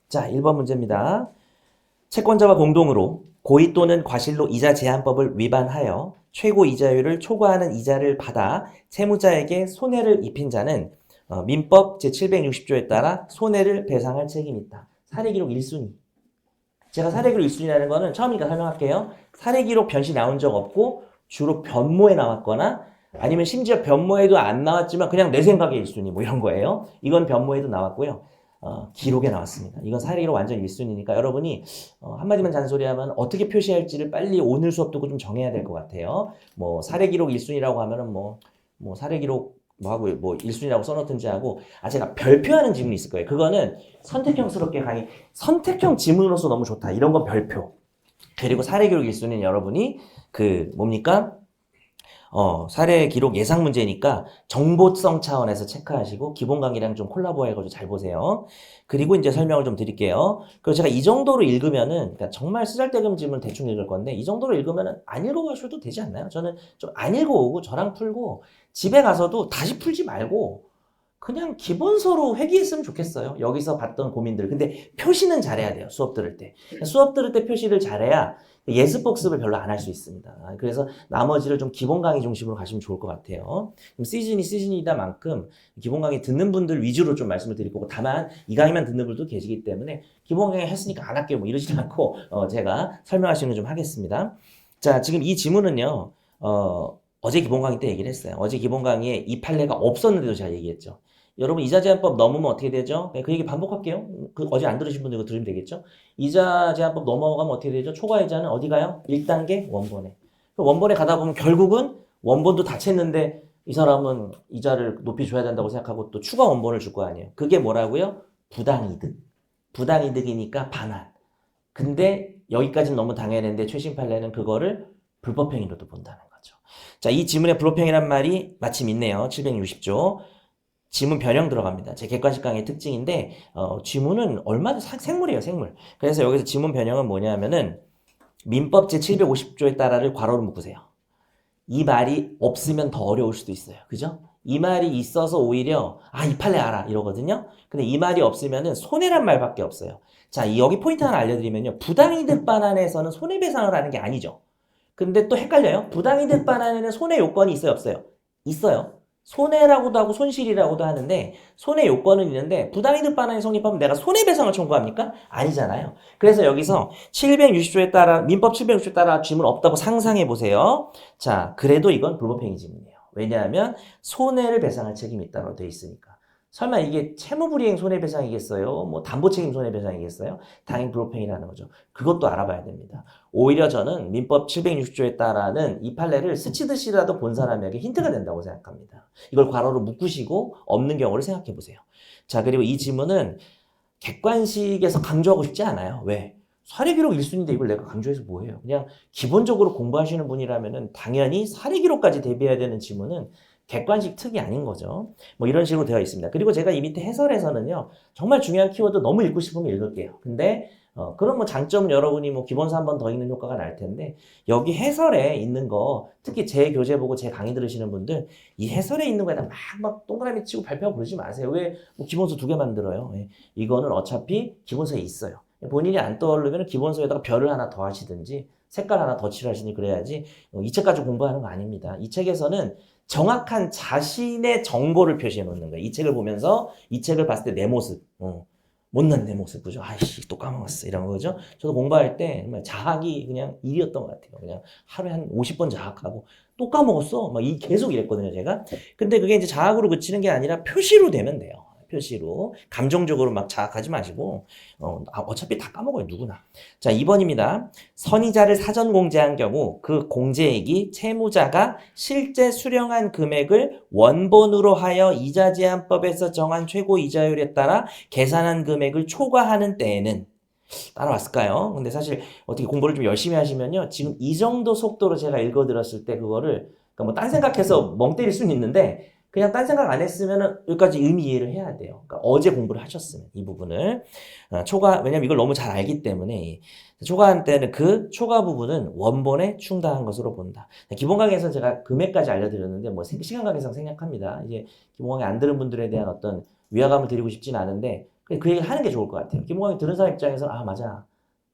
자, 1번 문제입니다. 채권자와 공동으로 고의 또는 과실로 이자 제한법을 위반하여 최고 이자율을 초과하는 이자를 받아 채무자에게 손해를 입힌 자는 민법 제760조에 따라 손해를 배상할 책임이 있다. 사례기록 1순위. 제가 사례기록 1순위라는 거는 처음이니까 설명할게요. 사례기록 변시 나온 적 없고 주로 변모에 나왔거나 아니면 심지어 변모에도 안 나왔지만 그냥 내 생각의 1순위 뭐 이런 거예요. 이건 변모에도 나왔고요. 기록에 나왔습니다. 이건 사례기록 완전 1순위니까 여러분이 한마디만 잔소리하면 어떻게 표시할지를 빨리 오늘 수업 듣고 좀 정해야 될 것 같아요. 뭐 사례기록 1순위라고 하면은 뭐 사례기록 뭐 하고 뭐 1순위라고 써놓든지 하고 제가 별표하는 지문이 있을 거예요. 그거는 선택형스럽게 선택형 지문으로서 너무 좋다. 이런 건 별표. 그리고 사례기록 1순위는 여러분이 뭡니까? 사례 기록 예상 문제니까 정보성 차원에서 체크하시고 기본 강의랑 좀 콜라보 해가지고 잘 보세요. 그리고 이제 설명을 좀 드릴게요. 그리고 제가 이 정도로 읽으면은, 그러니까 정말 쓰잘데없는 질문 대충 읽을 건데, 이 정도로 읽으면은 안 읽어가셔도 되지 않나요? 저는 좀 안 읽어오고 저랑 풀고, 집에 가서도 다시 풀지 말고, 그냥 기본서로 회귀했으면 좋겠어요. 여기서 봤던 고민들. 근데 표시는 잘해야 돼요. 수업 들을 때. 수업 들을 때 표시를 잘해야 예습 복습을 별로 안 할 수 있습니다. 그래서 나머지를 좀 기본 강의 중심으로 가시면 좋을 것 같아요. 시즌이다 만큼 기본 강의 듣는 분들 위주로 좀 말씀을 드릴 거고, 다만 이 강의만 듣는 분들도 계시기 때문에 기본 강의 했으니까 안 할게요. 뭐 이러지 않고 제가 설명할 수 있는 좀 하겠습니다. 자, 지금 이 지문은요. 어제 기본 강의 때 얘기를 했어요. 어제 기본 강의에 이 판례가 없었는데도 제가 얘기했죠. 여러분 이자 제한법 넘으면 어떻게 되죠? 그 얘기 반복할게요. 어제 안 들으신 분들 이거 들으면 되겠죠? 이자 제한법 넘어가면 어떻게 되죠? 초과이자는 어디 가요? 1단계 원본에. 원본에 가다 보면 결국은 원본도 다 챘는데 이 사람은 이자를 높이 줘야 된다고 생각하고 또 추가 원본을 줄 거 아니에요. 그게 뭐라고요? 부당이득. 부당이득이니까 반환. 근데 여기까지는 너무 당연했는데 최신 판례는 그거를 불법행위로도 본다는 거죠. 자, 이 지문에 불법행위란 말이 마침 있네요. 760조. 지문 변형 들어갑니다. 제 객관식 강의 특징인데 지문은 얼마나 생물이에요, 생물. 그래서 여기서 지문 변형은 뭐냐면은 민법 제750조에 따라를 괄호로 묶으세요. 이 말이 없으면 더 어려울 수도 있어요. 그죠? 이 말이 있어서 오히려 이 판례 알아 이러거든요. 근데 이 말이 없으면은 손해란 말밖에 없어요. 자, 여기 포인트 하나 알려드리면요. 부당이득 반환에서는 손해배상을 하는 게 아니죠. 근데 또 헷갈려요. 부당이득 반환에는 손해 요건이 있어요, 없어요? 있어요. 손해라고도 하고 손실이라고도 하는데 손해 요건은 있는데 부당이득 반환이 성립하면 내가 손해배상을 청구합니까? 아니잖아요. 그래서 여기서 760조에 따라 민법 760조에 따라 지문 없다고 상상해 보세요. 자, 그래도 이건 불법행위 지문이에요. 왜냐하면 손해를 배상할 책임이 있다고 돼 있으니까. 설마 이게 채무불이행 손해배상이겠어요? 뭐 담보책임 손해배상이겠어요? 당연히 불법행위라는 거죠. 그것도 알아봐야 됩니다. 오히려 저는 민법 760조에 따라는 이 판례를 스치듯이라도 본 사람에게 힌트가 된다고 생각합니다. 이걸 괄호로 묶으시고 없는 경우를 생각해 보세요. 자, 그리고 이 지문은 객관식에서 강조하고 싶지 않아요. 왜? 사례기록 1순위인데 이걸 내가 강조해서 뭐해요? 그냥 기본적으로 공부하시는 분이라면 당연히 사례기록까지 대비해야 되는 지문은 객관식 특이 아닌 거죠. 뭐 이런 식으로 되어 있습니다. 그리고 제가 이 밑에 해설에서는요. 정말 중요한 키워드 너무 읽고 싶으면 읽을게요. 근데 그럼 뭐 장점은 여러분이 뭐 기본서 한 번 더 읽는 효과가 날 텐데 여기 해설에 있는 거 특히 제 교재 보고 제 강의 들으시는 분들 이 해설에 있는 거에다 막 동그라미 치고 발표하고 그러지 마세요. 왜 뭐 기본서 2개 만들어요? 이거는 어차피 기본서에 있어요. 본인이 안 떠오르면 기본서에다가 별을 하나 더 하시든지 색깔 하나 더 칠하시니 그래야지 이 책 가지고 공부하는 거 아닙니다. 이 책에서는 정확한 자신의 정보를 표시해 놓는 거예요. 이 책을 보면서 이 책을 봤을 때 내 모습, 못난 내 모습, 그죠? 아이씨, 또 까먹었어. 이런 거죠? 저도 공부할 때 정말 자학이 그냥 일이었던 것 같아요. 그냥 하루에 한 50번 자학하고 또 까먹었어. 계속 이랬거든요, 제가. 근데 그게 이제 자학으로 그치는 게 아니라 표시로 되면 돼요. 표시로. 감정적으로 막 자학하지 마시고, 어차피 다 까먹어요, 누구나. 자, 2번입니다. 선이자를 사전 공제한 경우 그 공제액이 채무자가 실제 수령한 금액을 원본으로 하여 이자 제한법에서 정한 최고 이자율에 따라 계산한 금액을 초과하는 때에는 따라왔을까요? 근데 사실 어떻게 공부를 좀 열심히 하시면요. 지금 이 정도 속도로 제가 읽어드렸을 때 그거를 그러니까 뭐 딴 생각해서 멍 때릴 수는 있는데 그냥 딴 생각 안 했으면은 여기까지 의미 이해를 해야 돼요. 그러니까 어제 공부를 하셨으면 이 부분을 왜냐면 이걸 너무 잘 알기 때문에 초과한 때는 그 초과 부분은 원본에 충당한 것으로 본다. 기본 강의에서 제가 금액까지 알려드렸는데 뭐 시간 관계상 생략합니다. 이제 기본 강의 안 들은 분들에 대한 어떤 위화감을 드리고 싶진 않은데 그 얘기 하는 게 좋을 것 같아요. 김호강이 들은 사람 입장에서는 아 맞아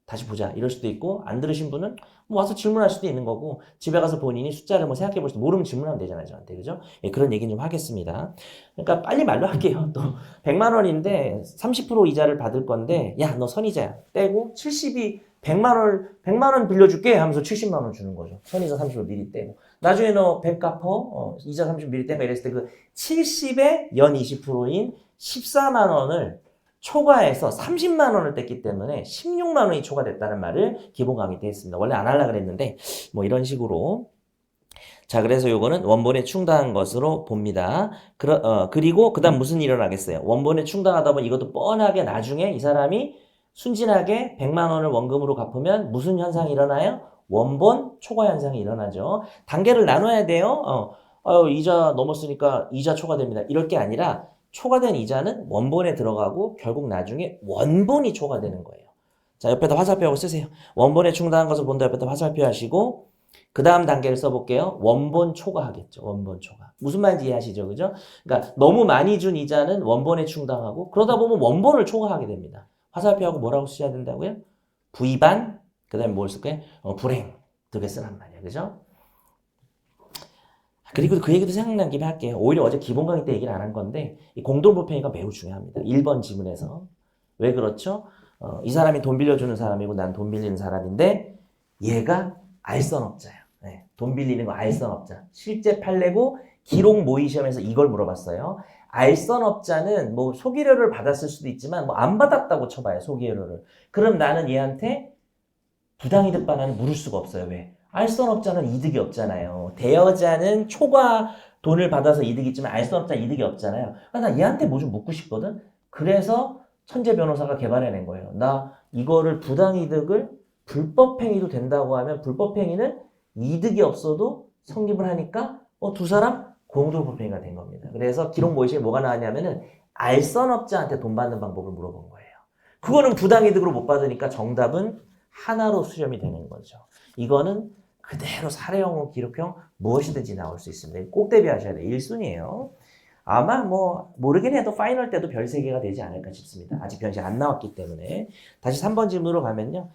다시 보자 이럴 수도 있고 안 들으신 분은 뭐 와서 질문할 수도 있는 거고 집에 가서 본인이 숫자를 뭐 생각해 볼 수도 모르면 질문하면 되잖아요 저한테 그죠? 예, 그런 얘기는 좀 하겠습니다. 그러니까 빨리 말로 할게요. 또 100만 원인데 30% 이자를 받을 건데 야 너 선이자야 떼고 70이 100만 원 빌려줄게 하면서 70만 원 주는 거죠. 선이자 30을 미리 떼고 나중에 너 100 갚어 이자 30 미리 떼고 이랬을 때 그 70에 연 20%인 14만 원을 초과해서 30만 원을 뗐기 때문에 16만 원이 초과됐다는 말을 기본 강의 때 했습니다. 원래 안 하려고 그랬는데 뭐 이런 식으로 자 그래서 요거는 원본에 충당한 것으로 봅니다. 그리고 그 다음 무슨 일이 일어나겠어요? 원본에 충당하다 보면 이것도 뻔하게 나중에 이 사람이 순진하게 100만 원을 원금으로 갚으면 무슨 현상이 일어나요? 원본 초과 현상이 일어나죠. 단계를 나눠야 돼요. 이자 넘었으니까 이자 초과됩니다. 이럴 게 아니라 초과된 이자는 원본에 들어가고 결국 나중에 원본이 초과되는 거예요. 자, 옆에다 화살표하고 쓰세요. 원본에 충당한 것을 본다 옆에다 화살표 하시고 그 다음 단계를 써볼게요. 원본 초과하겠죠. 원본 초과. 무슨 말인지 이해하시죠? 그죠? 그러니까 너무 많이 준 이자는 원본에 충당하고 그러다 보면 원본을 초과하게 됩니다. 화살표하고 뭐라고 쓰셔야 된다고요? 부의반, 그 다음에 뭘 쓸까요? 불행. 두 개 쓰란 말이에요. 그죠? 그리고 그 얘기도 생각난 김에 할게요. 오히려 어제 기본 강의 때 얘기를 안 한 건데 이 공동불평이가 매우 중요합니다. 1번 지문에서. 왜 그렇죠? 이 사람이 돈 빌려주는 사람이고 난 돈 빌리는 사람인데 얘가 알선업자예요. 네, 돈 빌리는 거 알선업자. 실제 판례고 기록 모의 시험에서 이걸 물어봤어요. 알선업자는 뭐 소기료를 받았을 수도 있지만 뭐 안 받았다고 쳐봐요. 소기료를. 그럼 나는 얘한테 부당이득 반환을 물을 수가 없어요. 왜? 알선업자는 이득이 없잖아요. 대여자는 초과 돈을 받아서 이득이 있지만 알선업자 이득이 없잖아요. 나 얘한테 뭐 좀 묻고 싶거든. 그래서 천재 변호사가 개발해낸 거예요. 나 이거를 부당이득을 불법행위도 된다고 하면 불법행위는 이득이 없어도 성립을 하니까 두 사람 공동불법행위가 된 겁니다. 그래서 기록 모의시에 뭐가 나왔냐면은 알선업자한테 돈 받는 방법을 물어본 거예요. 그거는 부당이득으로 못 받으니까 정답은 하나로 수렴이 되는 거죠. 이거는 그대로 사례형, 기록형 무엇이든지 나올 수 있습니다. 꼭 대비하셔야 돼요. 1순위예요. 아마 뭐 모르긴 해도 파이널 때도 별 3개가 되지 않을까 싶습니다. 아직 변시 안 나왔기 때문에. 다시 3번 질문으로 가면요.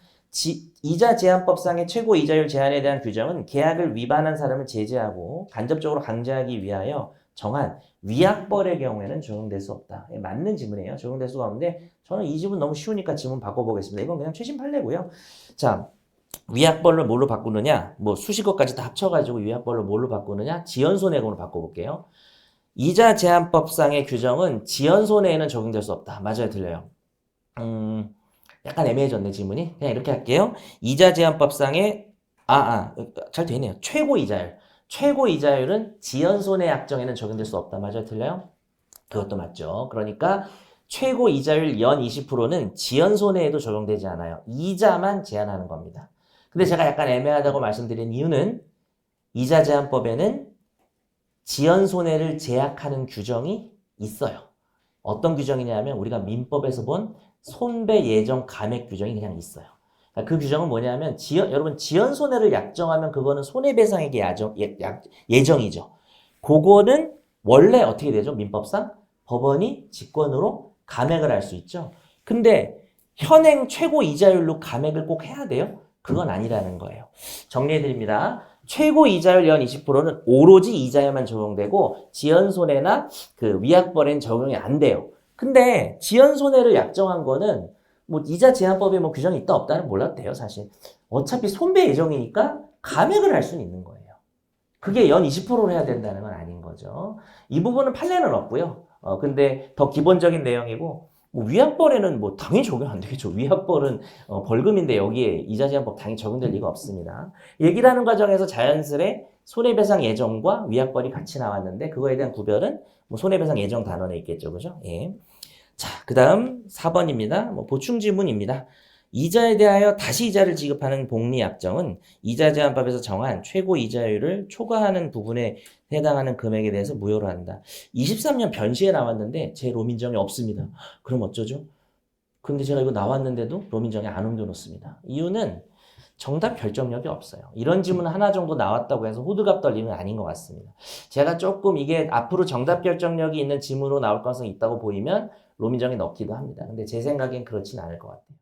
이자 제한법상의 최고 이자율 제한에 대한 규정은 계약을 위반한 사람을 제재하고 간접적으로 강제하기 위하여 정한 위약벌의 경우에는 적용될 수 없다. 맞는 지문이에요. 적용될 수가 없는데 저는 이 지문 너무 쉬우니까 지문 바꿔보겠습니다. 이건 그냥 최신 판례고요. 자, 위약벌로 뭘로 바꾸느냐? 뭐 수식어까지 다 합쳐가지고 위약벌로 뭘로 바꾸느냐? 지연손해금으로 바꿔볼게요. 이자 제한법상의 규정은 지연손해에는 적용될 수 없다. 맞아요, 틀려요? 약간 애매해졌네, 지문이. 그냥 이렇게 할게요. 이자 제한법상의 잘 되네요. 최고 이자율. 최고 이자율은 지연손해 약정에는 적용될 수 없다. 맞아요, 틀려요? 그것도 맞죠. 그러니까 최고 이자율 연 20%는 지연손해에도 적용되지 않아요. 이자만 제한하는 겁니다. 근데 제가 약간 애매하다고 말씀드린 이유는 이자 제한법에는 지연손해를 제약하는 규정이 있어요. 어떤 규정이냐면 우리가 민법에서 본 손배 예정 감액 규정이 그냥 있어요. 그 규정은 뭐냐면 여러분 지연손해를 약정하면 그거는 손해배상액의 예정이죠. 그거는 원래 어떻게 되죠? 민법상 법원이 직권으로 감액을 할 수 있죠. 근데 현행 최고 이자율로 감액을 꼭 해야 돼요? 그건 아니라는 거예요. 정리해드립니다. 최고 이자율 연 20%는 오로지 이자에만 적용되고 지연손해나 그 위약벌에는 적용이 안 돼요. 근데 지연손해를 약정한 거는 뭐 이자 제한법에 뭐 규정이 있다 없다는 몰라도 돼요, 사실. 어차피 손배 예정이니까 감액을 할 수는 있는 거예요. 그게 연 20%로 해야 된다는 건 아닌 거죠. 이 부분은 판례는 없고요. 근데 더 기본적인 내용이고 뭐 위약벌에는 뭐 당연히 적용 안 되겠죠. 위약벌은 벌금인데 여기에 이자 제한법 당연히 적용될 리가 없습니다. 얘기를 하는 과정에서 자연스레 손해배상 예정과 위약벌이 같이 나왔는데 그거에 대한 구별은 뭐 손해배상 예정 단원에 있겠죠. 그죠? 예. 자, 그 다음 4번입니다. 뭐 보충 질문입니다. 이자에 대하여 다시 이자를 지급하는 복리약정은 이자 제한법에서 정한 최고 이자율을 초과하는 부분에 해당하는 금액에 대해서 무효로 한다. 23년 변시에 나왔는데 제 로민정이 없습니다. 그럼 어쩌죠? 근데 제가 이거 나왔는데도 로민정에 안 옮겨놓습니다. 이유는 정답 결정력이 없어요. 이런 질문 하나 정도 나왔다고 해서 호들갑 떨리는 아닌 것 같습니다. 제가 조금 이게 앞으로 정답 결정력이 있는 질문으로 나올 가능성이 있다고 보이면 로민정에 넣기도 합니다. 근데 제 생각엔 그렇진 않을 것 같아요.